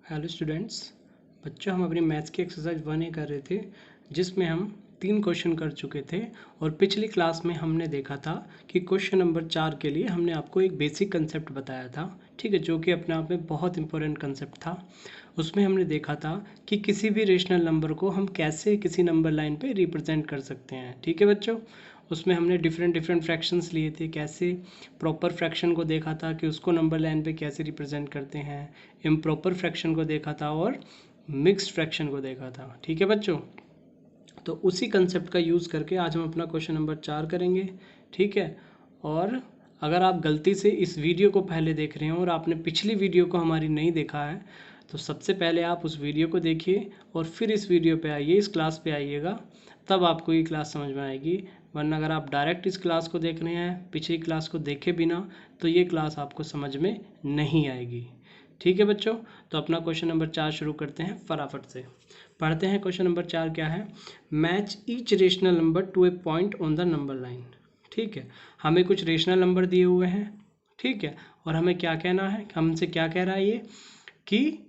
Hello students. बच्चों, हम अपनी मैथ्स की एक्सरसाइज 1A कर रहे थे, जिसमें हम 3 क्वेश्चन कर चुके थे। और पिछली क्लास में हमने देखा था कि क्वेश्चन नंबर 4 के लिए हमने आपको एक बेसिक कंसेप्ट बताया था, ठीक है, जो कि अपने आप में बहुत इंपॉर्टेंट कंसेप्ट था। उसमें हमने देखा था कि किसी भी रेशनल नंबर को हम कैसे किसी नंबर लाइन पे रिप्रेजेंट कर सकते हैं, ठीक है बच्चों। उसमें हमने डिफरेंट फ्रैक्शंस लिए थे, कैसे प्रॉपर फ्रैक्शन को देखा था कि उसको नंबर लाइन पे कैसे रिप्रेजेंट करते हैं, इम्प्रॉपर फ्रैक्शन को देखा था और मिक्स्ड फ्रैक्शन को देखा था, ठीक है बच्चों। तो उसी कंसेप्ट का यूज़ करके आज हम अपना क्वेश्चन नंबर 4 करेंगे, ठीक है। और अगर आप गलती से इस वीडियो को पहले देख रहे हैं और आपने पिछली वीडियो को हमारी नहीं देखा है, तो सबसे पहले आप उस वीडियो को देखिए और फिर इस वीडियो पे आइए, इस क्लास पे आइएगा, तब आपको ये क्लास समझ में आएगी। वरना अगर आप डायरेक्ट इस क्लास को देख रहे हैं पिछली क्लास को देखे बिना, तो ये क्लास आपको समझ में नहीं आएगी, ठीक है बच्चों। तो अपना क्वेश्चन नंबर 4 शुरू करते हैं फटाफट से। पढ़ते हैं क्वेश्चन नंबर 4 क्या है। Match each rational number two A point on the number line, ठीक है। हमें कुछ रेशनल नंबर दिए हुए हैं, ठीक है, और हमें क्या कहना है, हमसे क्या कह रहा है ये कि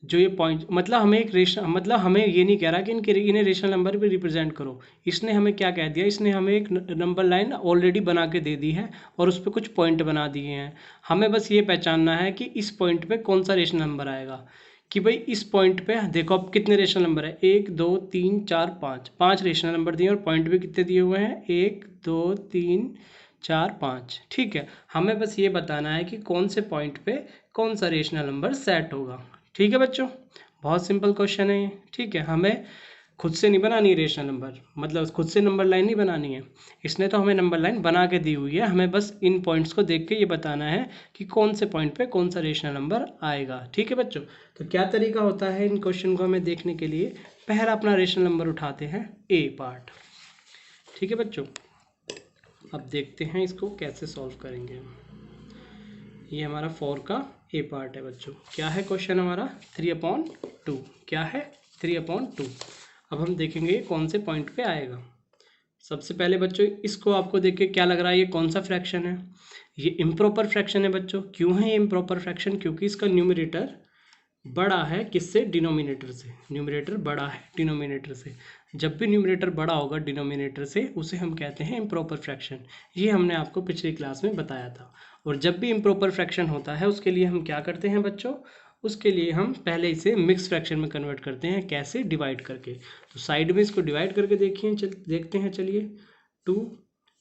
जो ये पॉइंट, मतलब हमें एक रेशनल, मतलब हमें ये नहीं कह रहा कि इन्हें रेशनल नंबर पे रिप्रेजेंट करो। इसने हमें क्या कह दिया, इसने हमें एक नंबर लाइन ऑलरेडी बना के दे दी है और उस पर कुछ पॉइंट बना दिए हैं। हमें बस ये पहचानना है कि इस पॉइंट पे कौन सा रेशनल नंबर आएगा। कि भाई इस पॉइंट पे देखो अब कितने रेशनल नंबर है, 1 2 3 4 5, 5 रेशनल नंबर दिए और पॉइंट भी कितने दिए हुए हैं, 1 2 3 4 5, ठीक है। हमें बस ये बताना है कि कौन से पॉइंट पे कौन सा रेशनल नंबर सेट होगा, ठीक है बच्चों। बहुत सिंपल क्वेश्चन है ये, ठीक है। हमें खुद से नहीं बनानी है रेशनल नंबर, मतलब खुद से नंबर लाइन नहीं बनानी है, इसने तो हमें नंबर लाइन बना के दी हुई है। हमें बस इन पॉइंट्स को देख के ये बताना है कि कौन से पॉइंट पे कौन सा रेशनल नंबर आएगा, ठीक है बच्चों। तो क्या तरीका होता है इन क्वेश्चन को हमें देखने के लिए। पहला अपना रेशनल नंबर उठाते हैं ए पार्ट, ठीक है बच्चों। अब देखते हैं इसको कैसे सॉल्व करेंगे। ये हमारा 4 का ए पार्ट है बच्चों। क्या है क्वेश्चन हमारा, 3/2। क्या है, 3/2। अब हम देखेंगे ये कौन से पॉइंट पे आएगा। सबसे पहले बच्चों इसको आपको देख के क्या लग रहा है, ये कौन सा फ्रैक्शन है, ये इम्प्रॉपर फ्रैक्शन है बच्चों। क्यों है ये इम्प्रॉपर फ्रैक्शन, क्योंकि इसका न्यूमरेटर बड़ा है किससे, डिनोमिनेटर से। न्यूमरेटर बड़ा है डिनोमिनेटर से। जब भी न्यूमरेटर बड़ा होगा डिनोमिनेटर से, उसे हम कहते हैं इम्प्रॉपर फ्रैक्शन। ये हमने आपको पिछली क्लास में बताया था। और जब भी इम्प्रॉपर फ्रैक्शन होता है उसके लिए हम क्या करते हैं बच्चों, उसके लिए हम पहले इसे मिक्स फ्रैक्शन में कन्वर्ट करते हैं। कैसे, डिवाइड करके। तो साइड में इसको डिवाइड करके देखते हैं चलिए। 2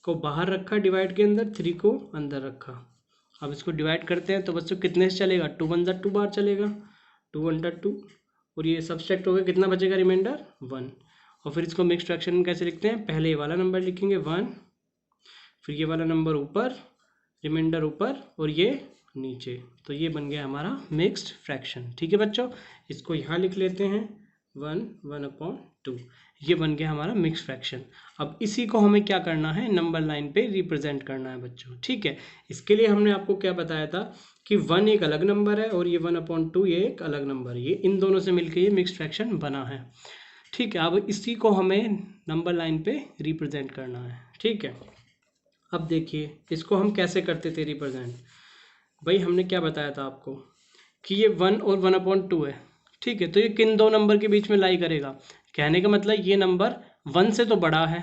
को बाहर रखा डिवाइड के अंदर, 3 को अंदर रखा। अब इसको डिवाइड करते हैं तो बच्चों कितने से चलेगा, 2 1 जा 2 बार चलेगा, 2 1 2। और ये सब्सट्रैक्ट हो गया, कितना बचेगा रिमाइंडर, 1। और फिर इसको मिक्स फ्रैक्शन में कैसे लिखते हैं, पहले ये वाला नंबर लिखेंगे 1, फिर ये वाला नंबर ऊपर, रिमाइंडर ऊपर और ये नीचे। तो ये बन गया हमारा मिक्स्ड फ्रैक्शन, ठीक है बच्चों। इसको यहाँ लिख लेते हैं 1 1/2। ये बन गया हमारा मिक्स फ्रैक्शन। अब इसी को हमें क्या करना है, नंबर लाइन पे रिप्रेजेंट करना है बच्चों, ठीक है। इसके लिए हमने आपको क्या बताया था कि 1 एक अलग नंबर है और ये 1/2 ये एक अलग नंबर है। ये इन दोनों से मिलकर ये मिक्स फ्रैक्शन बना है, ठीक है। अब इसी को हमें नंबर लाइन पे रिप्रेजेंट करना है, ठीक है। अब देखिए इसको हम कैसे करते थे रिप्रेजेंट। भाई हमने क्या बताया था आपको कि ये 1 और 1/2 है, ठीक है। तो ये किन दो नंबर के बीच में लाई करेगा, कहने का मतलब ये नंबर 1 से तो बड़ा है,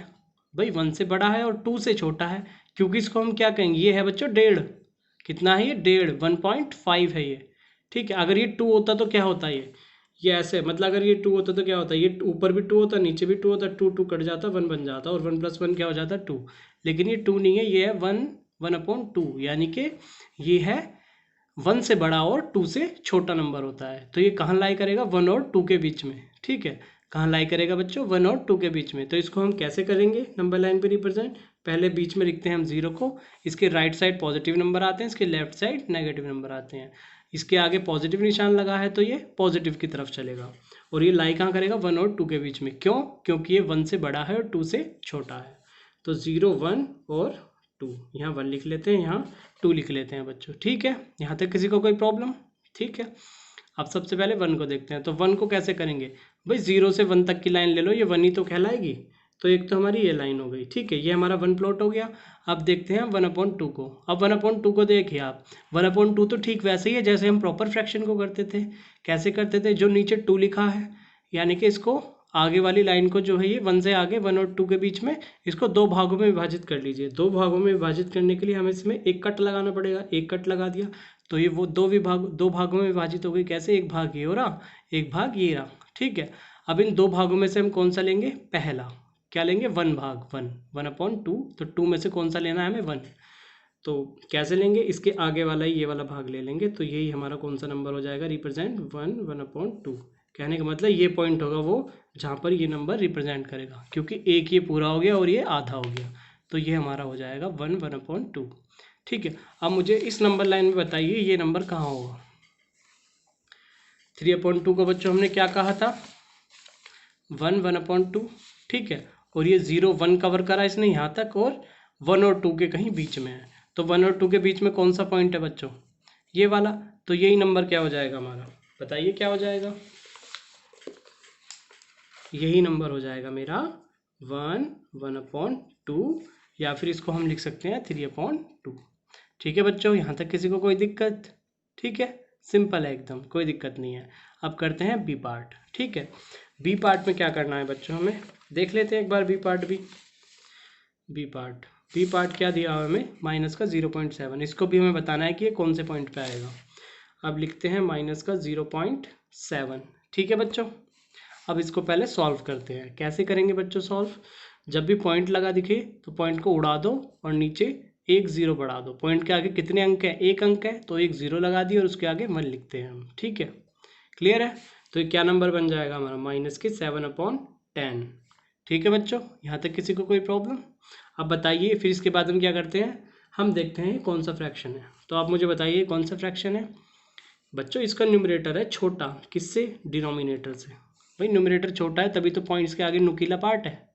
भाई 1 से बड़ा है और 2 से छोटा है, क्योंकि इसको हम क्या कहेंगे, ये है बच्चों 1.5। कितना है ये, 1.5, 1.5 है ये, ठीक है। अगर ये 2 होता तो क्या होता है, ये ऐसे, मतलब अगर ये 2 होता तो क्या होता है, ये ऊपर भी 2 होता, नीचे भी 2 होता, 2 2 कट जाता, 1 बन जाता और 1 + 1 क्या हो जाता, 2। लेकिन ये 2 नहीं है, ये है 1 1/2, यानी कि ये है 1 से बड़ा और 2 से छोटा नंबर होता है। तो ये कहाँ लाई करेगा, 1 और 2 के बीच में, ठीक है। कहाँ लाई करेगा बच्चों, 1 और 2 के बीच में। तो इसको हम कैसे करेंगे नंबर लाइन पे रिप्रेजेंट, पहले बीच में लिखते हैं हम 0 को। इसके राइट साइड पॉजिटिव नंबर आते हैं, इसके लेफ्ट साइड नेगेटिव नंबर आते हैं। इसके आगे पॉजिटिव निशान लगा है तो ये पॉजिटिव की तरफ चलेगा। और ये लाई कहाँ करेगा, 1 और 2 के बीच में। क्यों, क्योंकि ये 1 से बड़ा है और 2 से छोटा है। तो 0 1 और 2, यहाँ 1 लिख लेते हैं, यहाँ 2 लिख लेते हैं बच्चों, ठीक है। यहाँ तक किसी को कोई प्रॉब्लम, ठीक है। अब सबसे पहले 1 को देखते हैं। तो 1 को कैसे करेंगे, भाई 0 से 1 तक की लाइन ले लो, ये 1 ही तो कहलाएगी। तो एक तो हमारी ये लाइन हो गई, ठीक है, ये हमारा वन प्लॉट हो गया। अब देखते हैं 1/2 को। अब 1/2 को देखिए आप, 1/2 तो ठीक वैसे ही है जैसे हम प्रॉपर फ्रैक्शन को करते थे। कैसे करते थे, जो नीचे 2 लिखा है यानी कि इसको आगे वाली लाइन को जो है ये 1 से आगे 1 और 2 के बीच में इसको 2 भागों में विभाजित कर लीजिए। 2 भागों में विभाजित करने के लिए हमें इसमें एक कट लगाना पड़ेगा। एक कट लगा दिया तो ये वो 2 भागों में विभाजित हो गई। कैसे, एक भाग ये हो रहा, एक भाग ये रहा, ठीक है। अब इन 2 भागों में से हम कौन सा लेंगे, पहला क्या लेंगे, 1 भाग 1, 1/2, तो 2 में से कौन सा लेना है हमें, 1। तो कैसे लेंगे, इसके आगे वाला ही ये वाला भाग ले लेंगे, तो यही हमारा कौन सा नंबर हो जाएगा, रिप्रेजेंट 1/2। कहने का मतलब ये पॉइंट होगा वो जहाँ पर ये नंबर रिप्रेजेंट करेगा, क्योंकि एक ये पूरा हो गया और ये आधा हो गया, तो ये हमारा हो जाएगा 1/2, ठीक है। अब मुझे इस नंबर लाइन में बताइए ये नंबर कहाँ होगा। 3/2 को बच्चों हमने क्या कहा था, 1/2, ठीक है। और ये 0 1 कवर करा इसने यहाँ तक, और 1 और 2 के कहीं बीच में है। तो 1 और 2 के बीच में कौन सा पॉइंट है बच्चों, ये वाला। तो यही नंबर क्या हो जाएगा हमारा, बताइए क्या हो जाएगा, यही नंबर हो जाएगा मेरा 1/2, या फिर इसको हम लिख सकते हैं 3/2। ठीक है बच्चों, यहाँ तक किसी को कोई दिक्कत, ठीक है, सिंपल है एकदम, कोई दिक्कत नहीं है। अब करते हैं बी पार्ट, ठीक है। बी पार्ट में क्या करना है बच्चों, हमें देख लेते हैं एक बार बी पार्ट भी। बी पार्ट क्या दिया हुआ है हमें, माइनस का 0.7, इसको भी हमें बताना है कि ये कौन से पॉइंट पे आएगा। अब लिखते हैं माइनस का 0.7, ठीक है बच्चों। अब इसको पहले सॉल्व करते हैं। कैसे करेंगे बच्चों सॉल्व, जब भी पॉइंट लगा दिखे तो पॉइंट को उड़ा दो और नीचे एक 0 बढ़ा दो। पॉइंट के आगे कितने अंक है, एक अंक है, तो एक 0 लगा दिए और उसके आगे 1 लिखते हैं हम, ठीक है, क्लियर है। तो ये क्या नंबर बन जाएगा हमारा, माइनस के 7/10, ठीक है बच्चों, यहाँ तक किसी को कोई प्रॉब्लम। अब बताइए फिर इसके बाद हम क्या करते हैं, हम देखते हैं कौन सा फ्रैक्शन है। तो आप मुझे बताइए कौन सा फ्रैक्शन है बच्चों, इसका न्यूमरेटर है छोटा, किससे, डिनोमिनेटर से। भाई न्यूमरेटर छोटा है तभी तो पॉइंट्स के आगे नुकीला पार्ट है,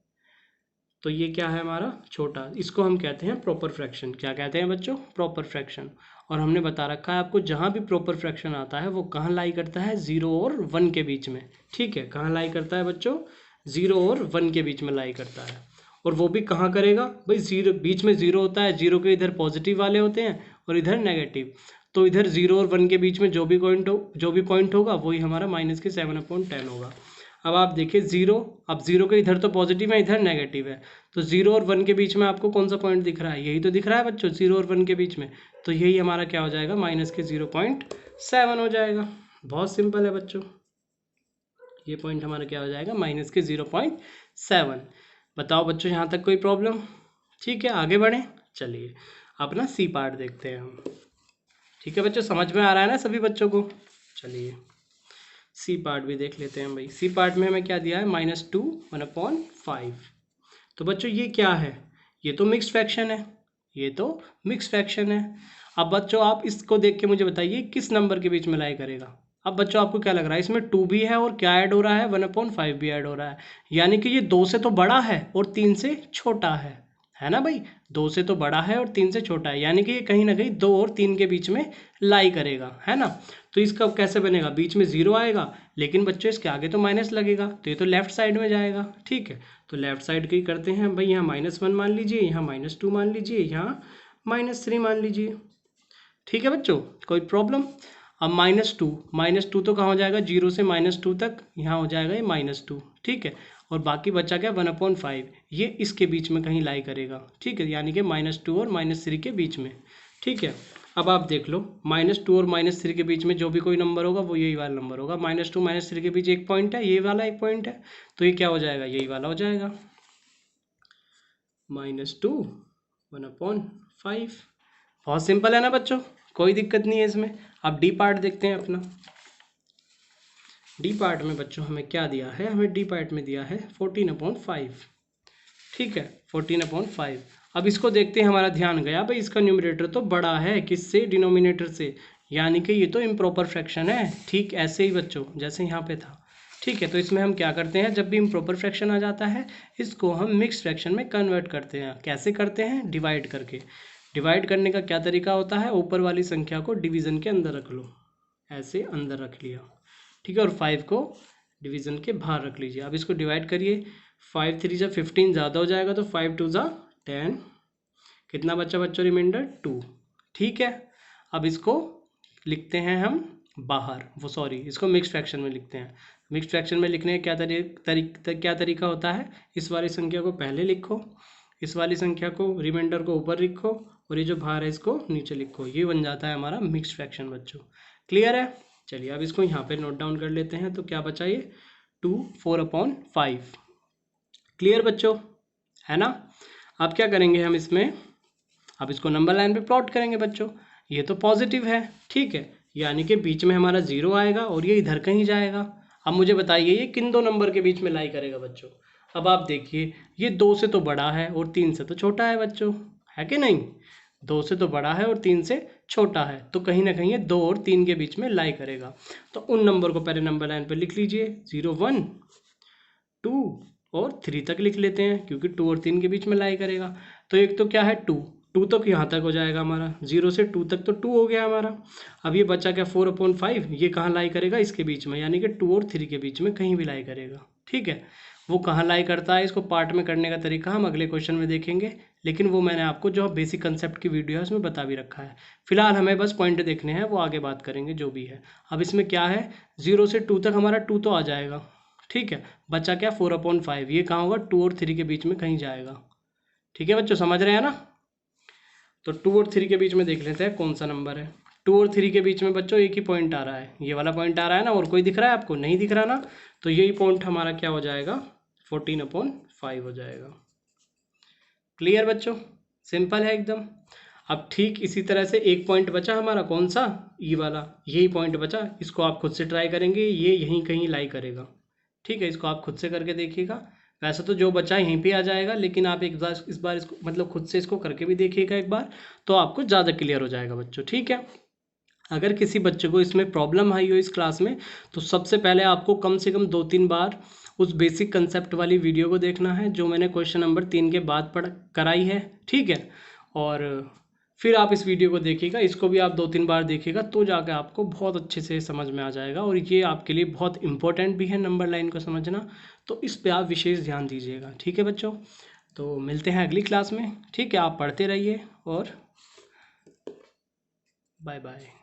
तो ये क्या है हमारा छोटा, इसको हम कहते हैं प्रॉपर फ्रैक्शन। क्या कहते हैं बच्चों, प्रॉपर फ्रैक्शन। और हमने बता रखा है आपको जहाँ भी प्रॉपर फ्रैक्शन आता है वो कहाँ लाई करता है, 0 और 1 के बीच में, ठीक है। कहाँ लाई करता है बच्चों, 0 और 1 के बीच में लाई करता है। और वो भी कहाँ करेगा भाई, 0 बीच में 0 होता है, 0 के इधर पॉजिटिव वाले होते हैं और इधर नेगेटिव, तो इधर 0 और 1 के बीच में जो भी पॉइंट होगा वही हमारा माइनस के 7/10 होगा। अब आप देखिए 0, अब 0 के इधर तो पॉजिटिव है, इधर नेगेटिव है, तो 0 और 1 के बीच में आपको कौन सा पॉइंट दिख रहा है, यही तो दिख रहा है बच्चों, 0 और 1 के बीच में, तो यही हमारा क्या हो जाएगा, माइनस के 0.7 हो जाएगा। बहुत सिंपल है बच्चों, ये पॉइंट हमारा क्या हो जाएगा, माइनस के 0.7। बताओ बच्चों यहाँ तक कोई प्रॉब्लम, ठीक है, आगे बढ़ें। चलिए अपना सी पार्ट देखते हैं हम, ठीक है बच्चों, समझ में आ रहा है ना सभी बच्चों को। चलिए सी पार्ट भी देख लेते हैं भाई। सी पार्ट में हमें क्या दिया है, -2 1/5। तो बच्चों ये क्या है, ये तो मिक्स्ड फ्रैक्शन है, ये तो मिक्स्ड फ्रैक्शन है। अब बच्चों आप इसको देख के मुझे बताइए किस नंबर के बीच में लाई करेगा। अब बच्चों आपको क्या लग रहा है, इसमें 2 भी है और क्या ऐड हो रहा है, 1/5 भी ऐड हो रहा है, यानी कि ये 2 से तो बड़ा है और 3 से छोटा है ना भाई। 2 से तो बड़ा है और 3 से छोटा है, यानी कि ये कहीं ना कहीं 2 और 3 के बीच में लाई करेगा, है ना। तो इसका कैसे बनेगा, बीच में 0 आएगा, लेकिन बच्चों इसके आगे तो माइनस लगेगा, तो ये तो लेफ्ट साइड में जाएगा, ठीक है। तो लेफ्ट साइड की करते हैं भाई, यहाँ -1 मान लीजिए, यहाँ -2 मान लीजिए, यहाँ -3 मान लीजिए, ठीक है बच्चों, कोई प्रॉब्लम। अब -2 तो कहाँ हो जाएगा, 0 से -2 तक, यहाँ हो जाएगा ये -2, ठीक है। और बाकी बचा क्या, 1/5, ये इसके बीच में कहीं लाई करेगा, ठीक है, यानी कि -2 और -3 के बीच में, ठीक है। अब आप देख लो -2 और -3 के बीच में जो भी कोई नंबर होगा वो यही वाला नंबर होगा। -2 -3 के बीच एक पॉइंट है, ये वाला एक पॉइंट है, तो ये क्या हो जाएगा, यही वाला हो जाएगा, -2 1/5। बहुत सिंपल है ना बच्चों, कोई दिक्कत नहीं है इसमें। अब डी पार्ट देखते हैं अपना। डी पार्ट में बच्चों हमें क्या दिया है, हमें डी पार्ट में दिया है 14/5, ठीक है, 14/5। अब इसको देखते हैं, हमारा ध्यान गया भाई इसका न्यूमरेटर तो बड़ा है किससे, डिनोमिनेटर से, यानी कि ये तो इम्प्रॉपर फ्रैक्शन है, ठीक ऐसे ही बच्चों जैसे यहाँ पे था, ठीक है। तो इसमें हम क्या करते हैं, जब भी इम्प्रॉपर फ्रैक्शन आ जाता है इसको हम मिक्स फ्रैक्शन में कन्वर्ट करते हैं। कैसे करते हैं, डिवाइड करके। डिवाइड करने का क्या तरीका होता है, ऊपर वाली संख्या को डिवीज़न के अंदर रख लो, ऐसे अंदर रख लिया, ठीक है, और 5 को डिवीज़न के बाहर रख लीजिए। अब इसको डिवाइड करिए, 5 3 जा 15 ज़्यादा हो जाएगा तो 5 2 जा 10, कितना बच्चा बच्चों रिमाइंडर 2। ठीक है, अब इसको लिखते हैं हम बाहर, इसको मिक्स फ्रैक्शन में लिखते हैं। मिक्स फ्रैक्शन में लिखने का क्या तरीका होता है, इस वाली संख्या को पहले लिखो, इस वाली संख्या को रिमाइंडर को ऊपर लिखो और ये जो बाहर है इसको नीचे लिखो, ये बन जाता है हमारा मिक्स फ्रैक्शन बच्चों। क्लियर है? चलिए अब इसको यहाँ पे नोट डाउन कर लेते हैं। तो क्या बचा ये 2 4/5। क्लियर बच्चों, है ना? अब क्या करेंगे हम इसमें, अब इसको नंबर लाइन पे प्लॉट करेंगे बच्चों। ये तो पॉजिटिव है, ठीक है, यानी कि बीच में हमारा 0 आएगा और ये इधर कहीं जाएगा। अब मुझे बताइए ये किन दो नंबर के बीच में लाई करेगा बच्चों। अब आप देखिए ये 2 से तो बड़ा है और 3 से तो छोटा है बच्चों, है कि नहीं? 2 से तो बड़ा है और 3 से छोटा है, तो कहीं ना कहीं ये 2 और 3 के बीच में लाई करेगा। तो उन नंबर को पहले नंबर लाइन पर लिख लीजिए, 0 1 2 और 3 तक लिख लेते हैं, क्योंकि 2 और 3 के बीच में लाई करेगा। तो एक तो क्या है 2 तक यहाँ तक हो जाएगा हमारा, 0 से 2 तक तो 2 हो गया हमारा। अब ये बच्चा क्या 4/5, ये कहाँ लाई करेगा, इसके बीच में, यानी कि 2 और 3 के बीच में कहीं भी लाई करेगा। ठीक है, वो कहाँ लाई करता है, इसको पार्ट में करने का तरीका हम अगले क्वेश्चन में देखेंगे, लेकिन वो मैंने आपको जो बेसिक कंसेप्ट की वीडियो है उसमें बता भी रखा है। फिलहाल हमें बस पॉइंट देखने हैं, वो आगे बात करेंगे जो भी है। अब इसमें क्या है, 0 से 2 तक हमारा 2 तो आ जाएगा, ठीक है, बच्चा क्या 4/5, ये कहाँ होगा 2 और 3 के बीच में कहीं जाएगा। ठीक है बच्चों, समझ रहे हैं ना? तो 2 और 3 के बीच में देख लेते हैं कौन सा नंबर है। 2 और 3 के बीच में बच्चों एक ही पॉइंट आ रहा है, ये वाला पॉइंट आ रहा है ना, और कोई दिख रहा है आपको? नहीं दिख रहा ना, तो यही पॉइंट हमारा क्या हो जाएगा, 14/5 हो जाएगा। क्लियर बच्चों, सिंपल है एकदम। अब ठीक इसी तरह से एक पॉइंट बचा हमारा, कौन सा, ई वाला, यही पॉइंट बचा, इसको आप खुद से ट्राई करेंगे, ये यहीं कहीं लाई करेगा। ठीक है, इसको आप खुद से करके देखिएगा। वैसे तो जो बचा यहीं पे आ जाएगा, लेकिन आप एक बार इस बार इसको मतलब खुद से इसको करके भी देखिएगा एक बार, तो आपको ज़्यादा क्लियर हो जाएगा बच्चों। ठीक है, अगर किसी बच्चे को इसमें प्रॉब्लम आई हो इस क्लास में, तो सबसे पहले आपको कम से कम 2-3 बार उस बेसिक कंसेप्ट वाली वीडियो को देखना है जो मैंने क्वेश्चन नंबर 3 के बाद कराई है। ठीक है, और फिर आप इस वीडियो को देखिएगा, इसको भी आप 2-3 बार देखिएगा, तो जाकर आपको बहुत अच्छे से समझ में आ जाएगा। और ये आपके लिए बहुत इंपॉर्टेंट भी है नंबर लाइन को समझना, तो इस पे आप विशेष ध्यान दीजिएगा। ठीक है बच्चों, तो मिलते हैं अगली क्लास में। ठीक है, आप पढ़ते रहिए और बाय बाय।